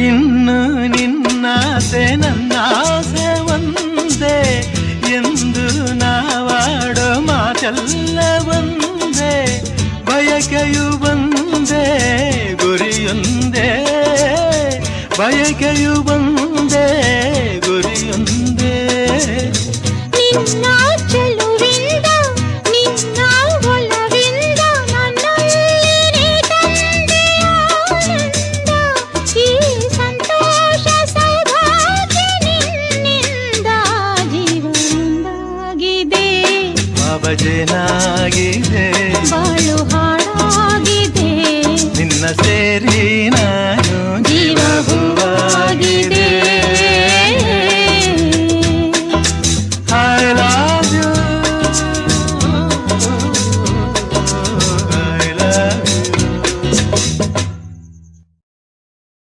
ಇನ್ನು ನಿನ್ನಾಸೆ ನನ್ನಾಸೆ ಒಂದೇ ಎಂದು ನಾವಾಡೋ ಮಾತೆಲ್ಲ ಒಂದೇ, ಬಯಕೆಯು ಒಂದೇ ಗುರಿಯೊಂದೇ, ಬಯಕೆಯು ಒಂದೇ ಗುರಿಯೊಂದೇ. ನಿನ್ನ ಚೆಲುವಿಂದ ನಿನ್ನ ಒಲವಿಂದ ನನ್ನಲ್ಲಿ ತಂದೆ ಆನಂದ, ಈ ಸಂತೋಷ ಸೌಭಾಗ್ಯ ನಿನ್ನಿಂದ ಜೀವನದಾಗಿದೆ. ಬಾಬಜೇನಾಗಿದೆ ಬಾಳು ಹಾಡಾಗಿದೆ ನಿನ್ನ ಸೇರಿನ